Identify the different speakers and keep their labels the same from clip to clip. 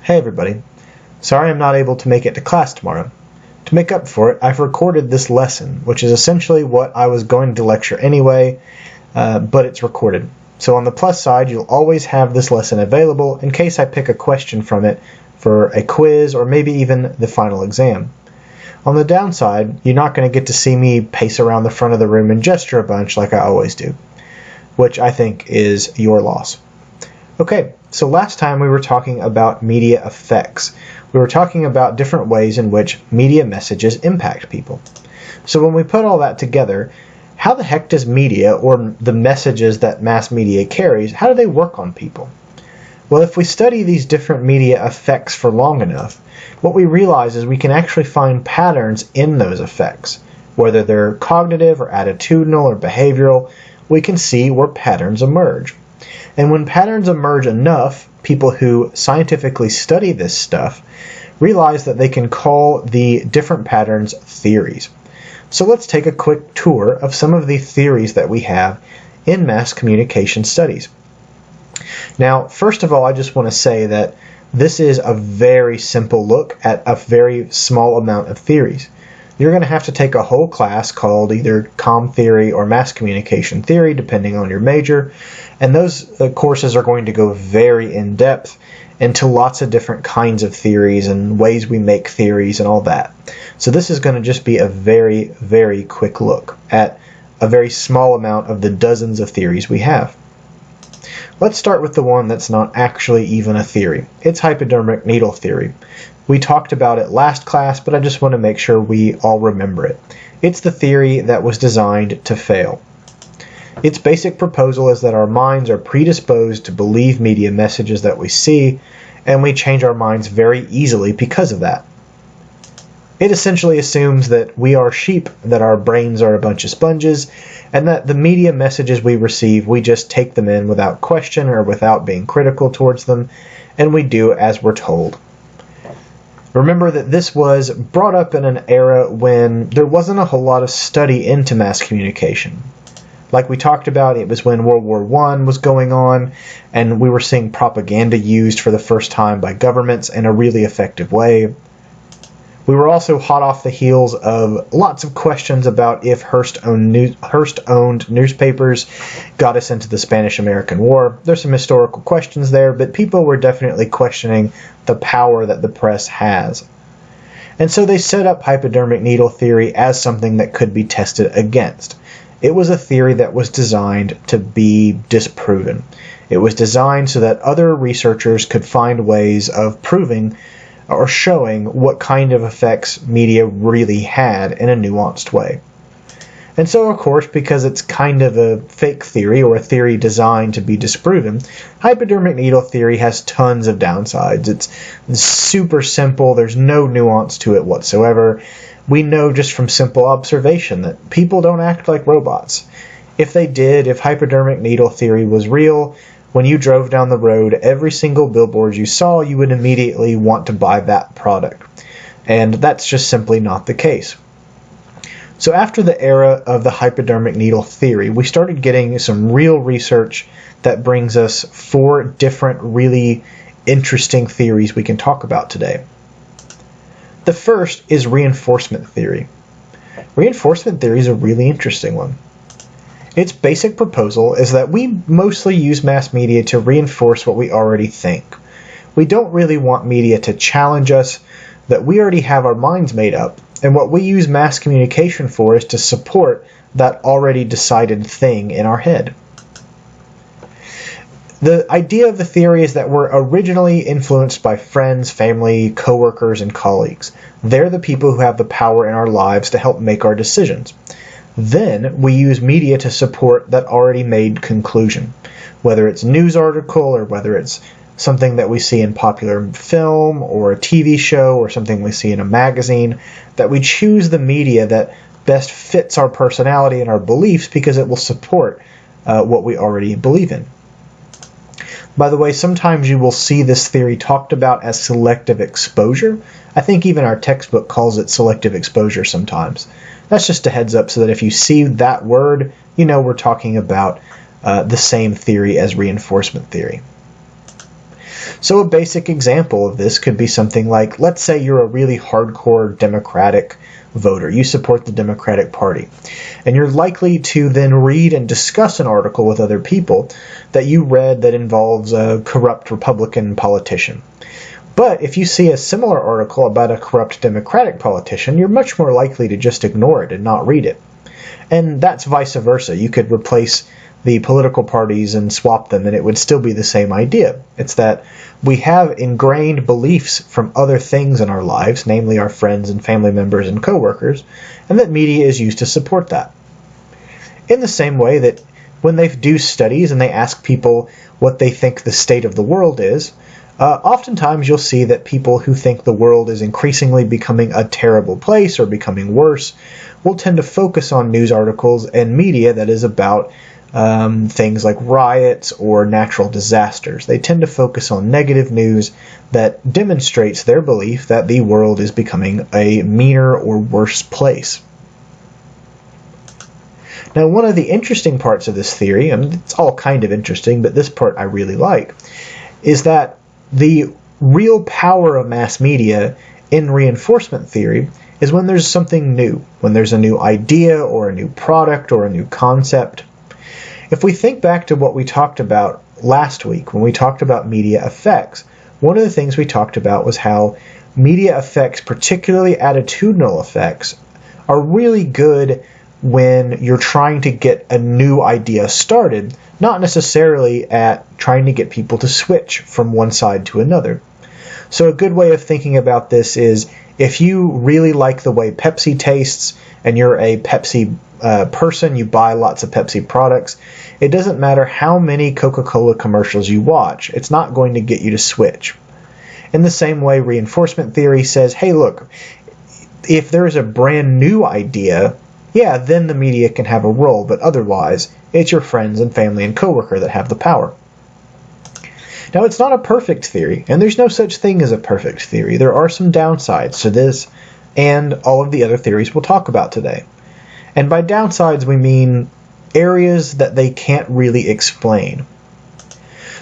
Speaker 1: Hey everybody. Sorry I'm not able to make it to class tomorrow. To make up for it, I've recorded this lesson, which is essentially what I was going to lecture anyway, but it's recorded. So on the plus side, you'll always have this lesson available in case I pick a question from it for a quiz or maybe even the final exam. On the downside, you're not going to get to see me pace around the front of the room and gesture a bunch like I always do, which I think is your loss. Okay, so last time we were talking about media effects. We were talking about different ways in which media messages impact people. So when we put all that together, how the heck does media, or the messages that mass media carries, how do they work on people? Well, if we study these different media effects for long enough, what we realize is we can actually find patterns in those effects. Whether they're cognitive or attitudinal or behavioral, we can see where patterns emerge. And when patterns emerge enough, people who scientifically study this stuff realize that they can call the different patterns theories. So let's take a quick tour of some of the theories that we have in mass communication studies. Now, first of all, I just want to say that this is a very simple look at a very small amount of theories. You're going to have to take a whole class called either COMM theory or mass communication theory, depending on your major, and those courses are going to go very in-depth into lots of different kinds of theories and ways we make theories and all that. So this is going to just be a very, very quick look at a very small amount of the dozens of theories we have. Let's start with the one that's not actually even a theory. It's hypodermic needle theory. We talked about it last class, but I just want to make sure we all remember it. It's the theory that was designed to fail. Its basic proposal is that our minds are predisposed to believe media messages that we see, and we change our minds very easily because of that. It essentially assumes that we are sheep, that our brains are a bunch of sponges, and that the media messages we receive, we just take them in without question or without being critical towards them, and we do as we're told. Remember that this was brought up in an era when there wasn't a whole lot of study into mass communication. Like we talked about, it was when World War I was going on, and we were seeing propaganda used for the first time by governments in a really effective way. We were also hot off the heels of lots of questions about if Hearst-owned newspapers got us into the Spanish-American War. There's some historical questions there, but people were definitely questioning the power that the press has. And so they set up hypodermic needle theory as something that could be tested against. It was a theory that was designed to be disproven. It was designed so that other researchers could find ways of proving or showing what kind of effects media really had in a nuanced way. And so, of course, because it's kind of a fake theory or a theory designed to be disproven, hypodermic needle theory has tons of downsides. It's super simple. There's no nuance to it whatsoever. We know just from simple observation that people don't act like robots. If they did, if hypodermic needle theory was real, when you drove down the road, every single billboard you saw, you would immediately want to buy that product. And that's just simply not the case. So after the era of the hypodermic needle theory, we started getting some real research that brings us 4 different really interesting theories we can talk about today. The first is reinforcement theory. Reinforcement theory is a really interesting one. Its basic proposal is that we mostly use mass media to reinforce what we already think. We don't really want media to challenge us, that we already have our minds made up, and what we use mass communication for is to support that already decided thing in our head. The idea of the theory is that we're originally influenced by friends, family, coworkers, and colleagues. They're the people who have the power in our lives to help make our decisions. Then we use media to support that already made conclusion, whether it's a news article or whether it's something that we see in popular film or a TV show or something we see in a magazine, that we choose the media that best fits our personality and our beliefs because it will support what we already believe in. By the way, sometimes you will see this theory talked about as selective exposure. I think even our textbook calls it selective exposure sometimes. That's just a heads up so that if you see that word, you know we're talking about the same theory as reinforcement theory. So a basic example of this could be something like, let's say you're a really hardcore Democratic voter. You support the Democratic Party. And you're likely to then read and discuss an article with other people that you read that involves a corrupt Republican politician. But if you see a similar article about a corrupt Democratic politician, you're much more likely to just ignore it and not read it. And that's vice versa. You could replace the political parties and swap them, and it would still be the same idea. It's that we have ingrained beliefs from other things in our lives, namely our friends and family members and coworkers, and that media is used to support that. In the same way that when they do studies and they ask people what they think the state of the world is, oftentimes you'll see that people who think the world is increasingly becoming a terrible place or becoming worse will tend to focus on news articles and media that is about things like riots or natural disasters. They tend to focus on negative news that demonstrates their belief that the world is becoming a meaner or worse place. Now, one of the interesting parts of this theory, and it's all kind of interesting, but this part I really like, is that the real power of mass media in reinforcement theory is when there's something new, when there's a new idea or a new product or a new concept. If we think back to what we talked about last week when we talked about media effects, one of the things we talked about was how media effects, particularly attitudinal effects, are really good when you're trying to get a new idea started, not necessarily at trying to get people to switch from one side to another. So a good way of thinking about this is if you really like the way Pepsi tastes and you're a Pepsi person, you buy lots of Pepsi products, it doesn't matter how many Coca-Cola commercials you watch, it's not going to get you to switch. In the same way, reinforcement theory says, hey look, if there's a brand new idea, yeah, then the media can have a role, but otherwise, it's your friends and family and coworker that have the power. Now, it's not a perfect theory, and there's no such thing as a perfect theory. There are some downsides to this and all of the other theories we'll talk about today. And by downsides, we mean areas that they can't really explain.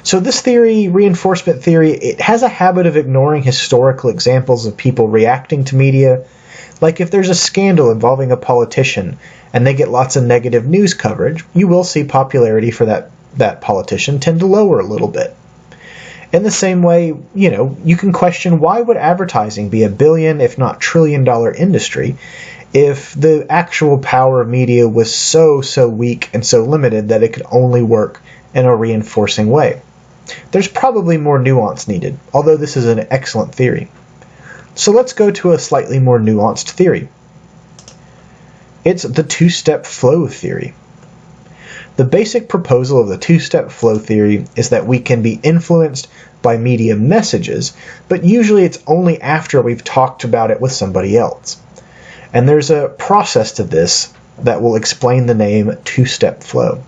Speaker 1: So this theory, reinforcement theory, it has a habit of ignoring historical examples of people reacting to media. Like if there's a scandal involving a politician and they get lots of negative news coverage, you will see popularity for that politician tend to lower a little bit. In the same way, you can question why would advertising be a billion, if not trillion-dollar industry if the actual power of media was so weak and so limited that it could only work in a reinforcing way. There's probably more nuance needed, although this is an excellent theory. So let's go to a slightly more nuanced theory. It's the two-step flow theory. The basic proposal of the two-step flow theory is that we can be influenced by media messages, but usually it's only after we've talked about it with somebody else. And there's a process to this that will explain the name two-step flow.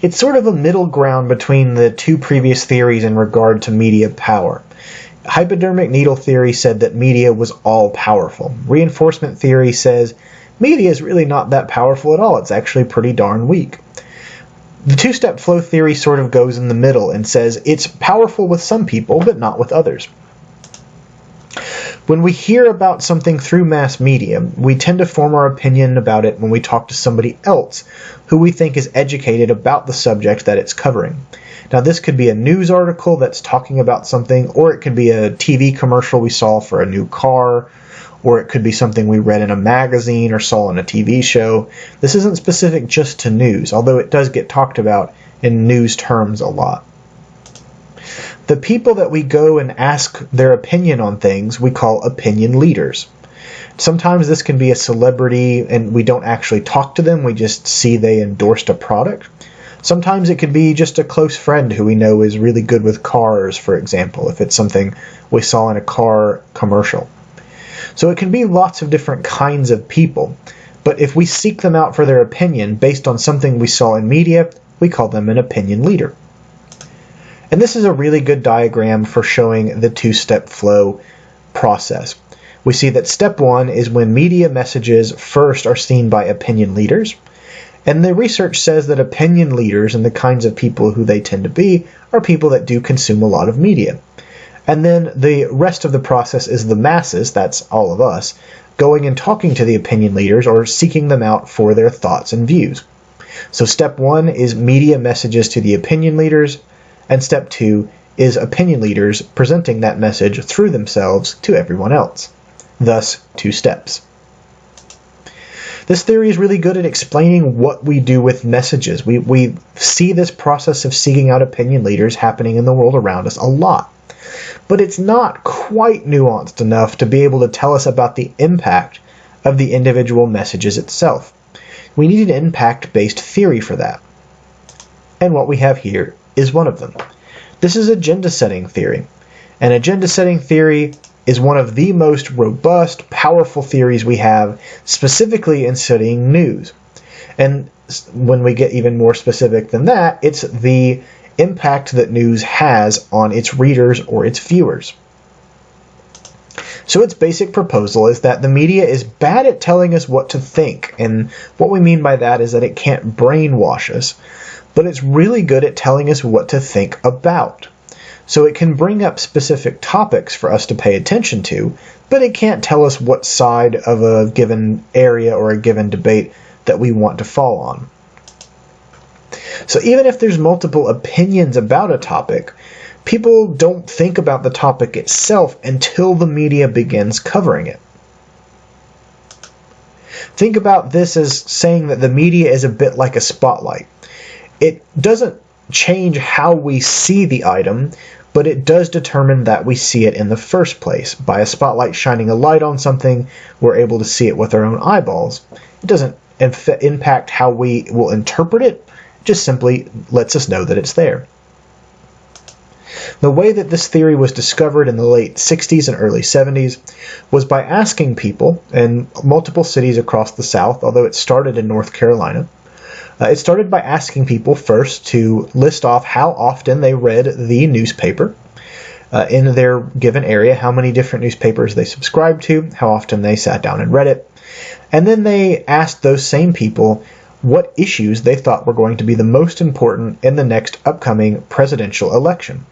Speaker 1: It's sort of a middle ground between the two previous theories in regard to media power. Hypodermic Needle Theory said that media was all-powerful. Reinforcement theory says media is really not that powerful at all. It's actually pretty darn weak. The two-step flow theory sort of goes in the middle and says it's powerful with some people, but not with others. When we hear about something through mass media, we tend to form our opinion about it when we talk to somebody else who we think is educated about the subject that it's covering. Now, this could be a news article that's talking about something, or it could be a TV commercial we saw for a new car, or it could be something we read in a magazine or saw in a TV show. This isn't specific just to news, although it does get talked about in news terms a lot. The people that we go and ask their opinion on things we call opinion leaders. Sometimes this can be a celebrity and we don't actually talk to them, we just see they endorsed a product. Sometimes it could be just a close friend who we know is really good with cars, for example, if it's something we saw in a car commercial. So it can be lots of different kinds of people, but if we seek them out for their opinion based on something we saw in media, we call them an opinion leader. And this is a really good diagram for showing the two-step flow process. We see that step one is when media messages first are seen by opinion leaders, And the research says that opinion leaders and the kinds of people who they tend to be are people that do consume a lot of media. And then the rest of the process is the masses, that's all of us, going and talking to the opinion leaders or seeking them out for their thoughts and views. So step 1 is media messages to the opinion leaders, and step 2 is opinion leaders presenting that message through themselves to everyone else. Thus, 2 steps. This theory is really good at explaining what we do with messages. We see this process of seeking out opinion leaders happening in the world around us a lot. But it's not quite nuanced enough to be able to tell us about the impact of the individual messages itself. We need an impact-based theory for that. And what we have here is one of them. This is agenda-setting theory. And agenda-setting theory is one of the most robust, powerful theories we have, specifically in studying news. And when we get even more specific than that, it's the impact that news has on its readers or its viewers. So its basic proposal is that the media is bad at telling us what to think, and what we mean by that is that it can't brainwash us, but it's really good at telling us what to think about. So it can bring up specific topics for us to pay attention to, but it can't tell us what side of a given area or a given debate that we want to fall on. So even if there's multiple opinions about a topic, people don't think about the topic itself until the media begins covering it. Think about this as saying that the media is a bit like a spotlight. It doesn't change how we see the item, but it does determine that we see it in the first place. By a spotlight shining a light on something, we're able to see it with our own eyeballs. It doesn't impact how we will interpret it, it just simply lets us know that it's there. The way that this theory was discovered in the late 60s and early 70s was by asking people in multiple cities across the South, although it started in North Carolina. It started by asking people first to list off how often they read the newspaper in their given area, how many different newspapers they subscribed to, how often they sat down and read it. And then they asked those same people what issues they thought were going to be the most important in the next upcoming presidential election.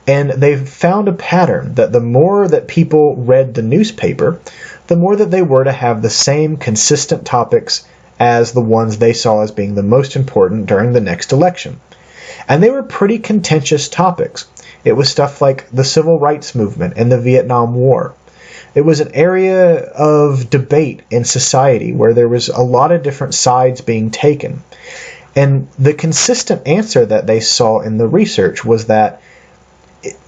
Speaker 1: And they found a pattern that the more that people read the newspaper, the more that they were to have the same consistent topics as the ones they saw as being the most important during the next election. And they were pretty contentious topics. It was stuff like the Civil Rights Movement and the Vietnam War. It was an area of debate in society where there was a lot of different sides being taken. And the consistent answer that they saw in the research was that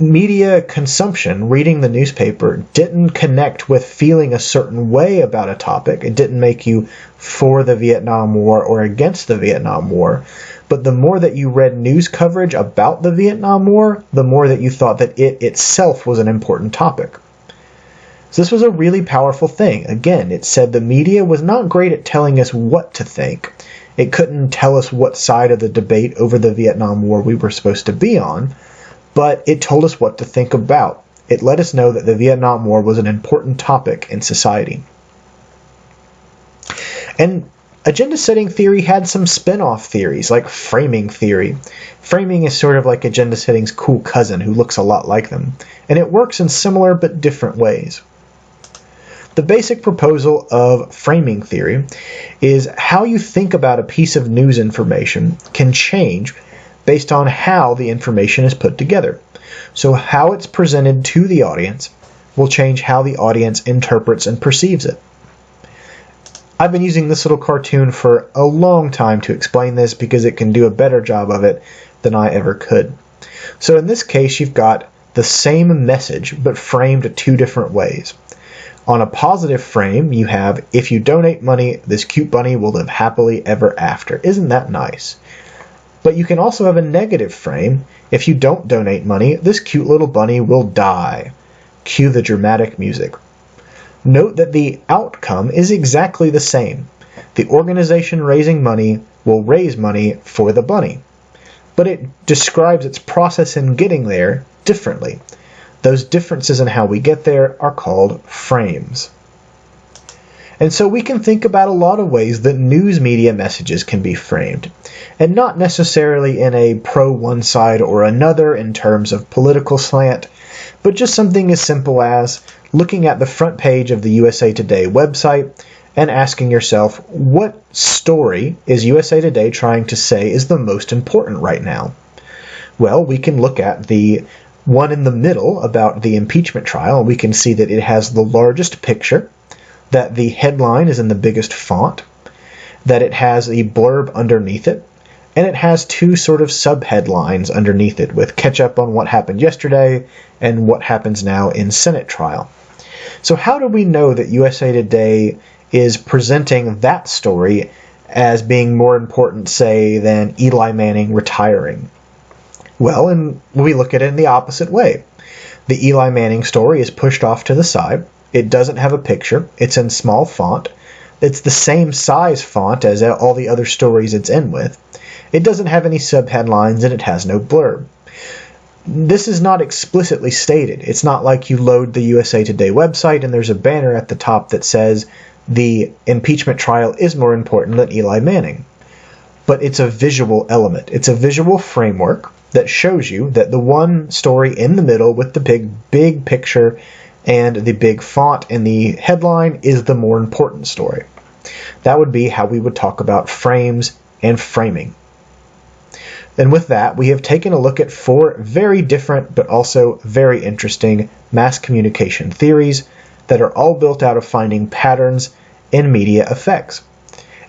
Speaker 1: media consumption, reading the newspaper, didn't connect with feeling a certain way about a topic. It didn't make you for the Vietnam War or against the Vietnam War. But the more that you read news coverage about the Vietnam War, the more that you thought that it itself was an important topic. So this was a really powerful thing. Again, it said the media was not great at telling us what to think. It couldn't tell us what side of the debate over the Vietnam War we were supposed to be on, but it told us what to think about. It let us know that the Vietnam War was an important topic in society. And agenda-setting theory had some spin-off theories, like framing theory. Framing is sort of like agenda-setting's cool cousin who looks a lot like them, and it works in similar but different ways. The basic proposal of framing theory is how you think about a piece of news information can change based on how the information is put together. So how it's presented to the audience will change how the audience interprets and perceives it. I've been using this little cartoon for a long time to explain this because it can do a better job of it than I ever could. So in this case, you've got the same message but framed 2 different ways. On a positive frame, you have, if you donate money, this cute bunny will live happily ever after. Isn't that nice? But you can also have a negative frame. If you don't donate money, this cute little bunny will die. Cue the dramatic music. Note that the outcome is exactly the same. The organization raising money will raise money for the bunny. But it describes its process in getting there differently. Those differences in how we get there are called frames. And so we can think about a lot of ways that news media messages can be framed, and not necessarily in a pro one side or another in terms of political slant, but just something as simple as looking at the front page of the USA Today website and asking yourself, what story is USA Today trying to say is the most important right now? Well, we can look at the one in the middle about the impeachment trial. We can see that it has the largest picture, that the headline is in the biggest font, that it has a blurb underneath it, and it has two sort of subheadlines underneath it with catch up on what happened yesterday and what happens now in Senate trial. So how do we know that USA Today is presenting that story as being more important, say, than Eli Manning retiring? Well, and we look at it in the opposite way. The Eli Manning story is pushed off to the side. It doesn't have a picture. It's in small font. It's the same size font as all the other stories it's in with. It doesn't have any subheadlines, and it has no blurb. This is not explicitly stated. It's not like you load the USA Today website and there's a banner at the top that says the impeachment trial is more important than Eli Manning. But it's a visual element. It's a visual framework that shows you that the one story in the middle with the big picture and the big font in the headline is the more important story. That would be how we would talk about frames and framing. And with that, we have taken a look at 4 very different but also very interesting mass communication theories that are all built out of finding patterns in media effects.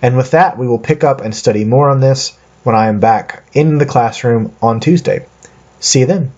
Speaker 1: And with that, we will pick up and study more on this when I am back in the classroom on Tuesday. See you then.